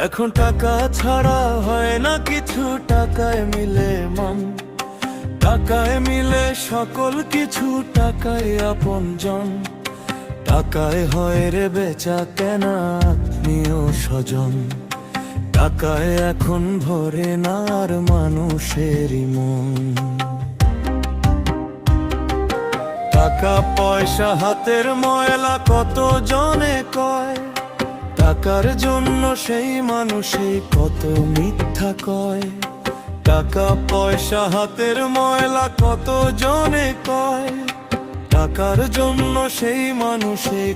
এখন টাকা ছাড়া হয় না কিছু, টাকায় মিলে মন, টাকায় মিলে সকল কিছু, টাকায় আপনজন, টাকায় হয় রে বেচা কেনা আত্মীয় স্বজন, টাকায় এখন ভরে না আর মানুষেরই মন। টাকা পয়সা হাতের ময়লা কত জনে কয়, টাকার জন্য সেই মানুষই কত মিথ্যা কয়। টাকা পয়সা হাতের ময়লা কত জনে কয়, টাকার জন্য সেই মানুষই